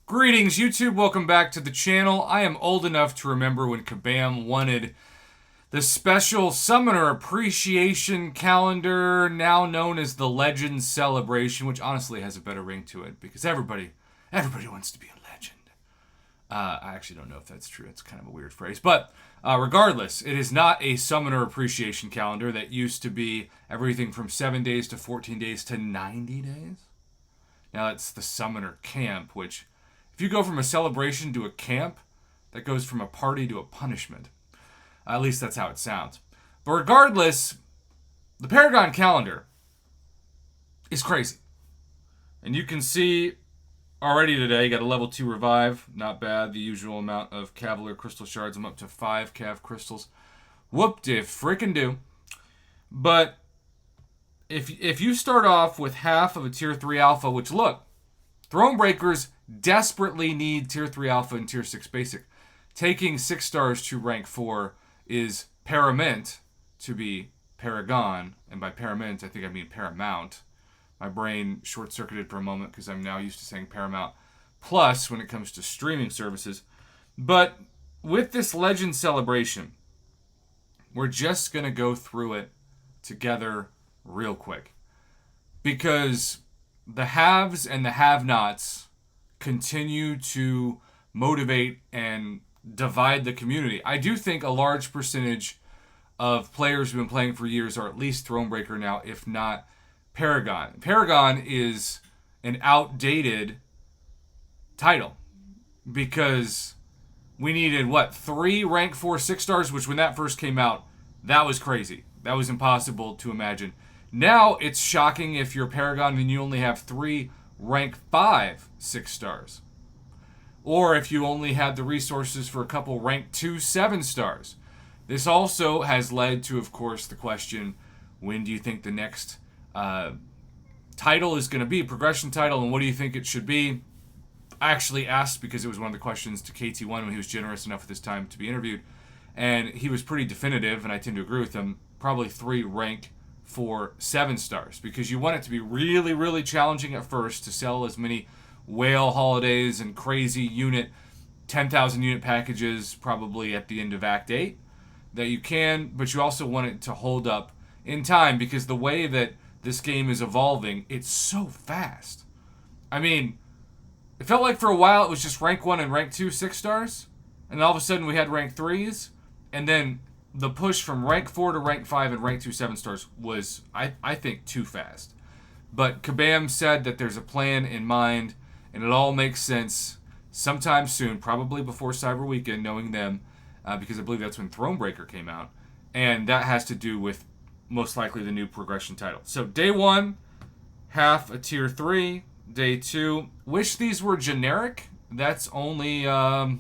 Greetings, YouTube. Welcome back to the channel. I am old enough to remember when Kabam wanted the special Summoner Appreciation Calendar, now known as the Legends Celebration, which honestly has a better ring to it because everybody wants to be a legend. I actually don't know if that's true. It's kind of a weird phrase. But regardless, it is not a Summoner Appreciation Calendar that used to be everything from 7 days to 14 days to 90 days. Now it's the Summoner Camp, which, if you go from a celebration to a camp, that goes from a party to a punishment. At least that's how it sounds. But regardless, the Paragon calendar is crazy. And you can see already today, you got a level 2 revive. Not bad. The usual amount of Cavalier crystal shards. I'm up to 5 Cav crystals. Whoop-de frickin' do. But if you start off with half of a tier 3 alpha, which look, Thronebreakers desperately need tier 3 alpha and tier 6 basic. Taking 6 stars to rank 4 is paramount to be Paragon. And by paramount, I think I mean paramount. My brain short-circuited for a moment because I'm now used to saying Paramount Plus when it comes to streaming services. But with this Legend celebration, we're just going to go through it together real quick. Because the haves and the have-nots continue to motivate and divide the community. I do think a large percentage of players who've been playing for years are at least Thronebreaker now, if not Paragon. Paragon is an outdated title because we needed, 3 rank 4 6 stars, which when that first came out, that was crazy. That was impossible to imagine. Now it's shocking if you're Paragon and you only have 3 rank 5 6 stars. Or if you only had the resources for a couple rank 2 7 stars. This also has led to, of course, the question, when do you think the next title is going to be, progression title, and what do you think it should be? I actually asked because it was one of the questions to KT1 when he was generous enough at this time to be interviewed, and he was pretty definitive, and I tend to agree with him, probably 3 rank 4 7 stars, because you want it to be really, really challenging at first to sell as many whale holidays and crazy unit 10,000 unit packages probably at the end of Act 8 that you can, but you also want it to hold up in time because the way that this game is evolving, it's so fast. I mean, it felt like for a while it was just rank 1 and rank 2 6 stars, and all of a sudden we had rank 3s, and then the push from rank 4 to rank 5 and rank 2 7 stars was, I think, too fast. But Kabam said that there's a plan in mind, and it all makes sense sometime soon, probably before Cyber Weekend, knowing them, because I believe that's when Thronebreaker came out. And that has to do with most likely the new progression title. So day 1, half a tier 3. Day 2, wish these were generic. That's only a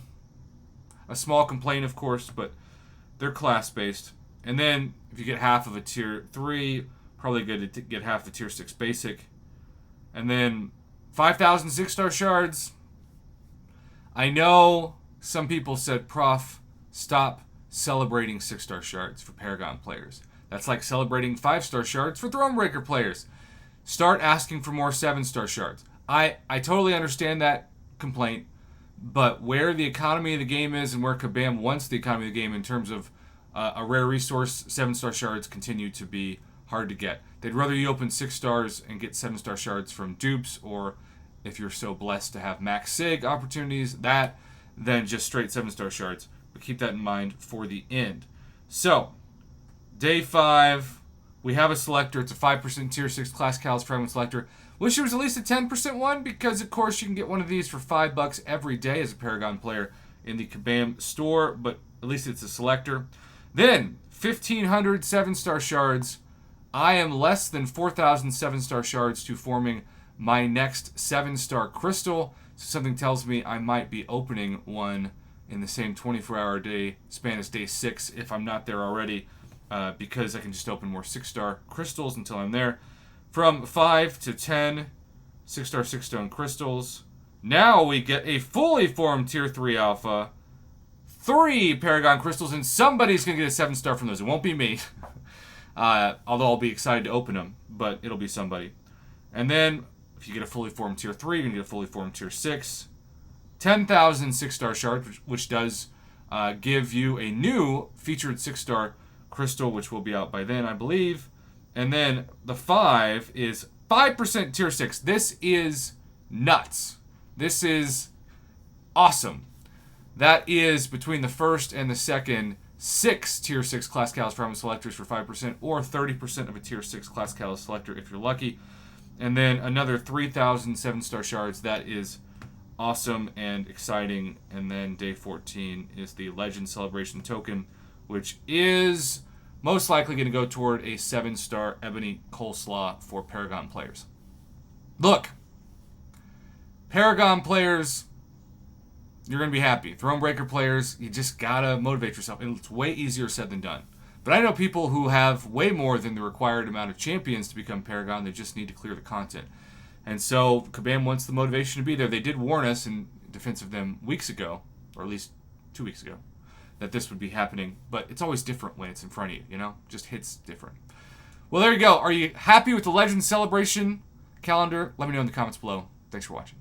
small complaint, of course, but they're class-based. And then if you get half of a tier 3, probably good to get half the tier 6 basic. And then 5,000 6-star shards. I know some people said, Prof, stop celebrating 6-star shards for Paragon players. That's like celebrating 5-star shards for Thronebreaker players. Start asking for more 7-star shards. I totally understand that complaint, but where the economy of the game is and where Kabam wants the economy of the game in terms of a rare resource, 7-star shards continue to be hard to get. They'd rather you open 6 stars and get 7-star shards from dupes, or if you're so blessed to have max sig opportunities, that than just straight 7-star shards. But keep that in mind for the end. So, day 5, we have a selector. It's a 5% tier 6 class Callus fragment selector. Wish there was at least a 10% one, because of course you can get one of these for $5 every day as a Paragon player in the Kabam store, but at least it's a selector. Then 1,500 7-star shards. I am less than 4,000 7-star shards to forming my next 7-star crystal. So something tells me I might be opening one in the same 24-hour day span as day 6 if I'm not there already, because I can just open more 6-star crystals until I'm there. From 5 to 10 6-star 6-stone crystals. Now we get a fully formed tier 3 alpha, 3 Paragon crystals, and somebody's going to get a 7-star from those. It won't be me. Although I'll be excited to open them, but it'll be somebody. And then, if you get a fully formed tier 3, you're going to get a fully formed tier 6. 10,000 6-star shards, which does give you a new featured 6-star crystal, which will be out by then, I believe. And then the 5 is 5% tier 6. This is nuts. This is awesome. That is between the first and the second 6 tier 6 class catalyst fragment selectors for 5%, or 30% of a tier 6 class catalyst selector if you're lucky. And then another 3,000 7-star shards. That is awesome and exciting. And then day 14 is the Legend Celebration token, which is most likely going to go toward a 7-star Ebony Coleslaw for Paragon players. Look, Paragon players, you're going to be happy. Thronebreaker players, you just got to motivate yourself. And it's way easier said than done. But I know people who have way more than the required amount of champions to become Paragon. They just need to clear the content. And so Kabam wants the motivation to be there. They did warn us in defense of them weeks ago, or at least 2 weeks ago, that this would be happening. But it's always different when it's in front of you, you know? Just hits different. Well, there you go. Are you happy with the Legend Celebration calendar? Let me know in the comments below. Thanks for watching.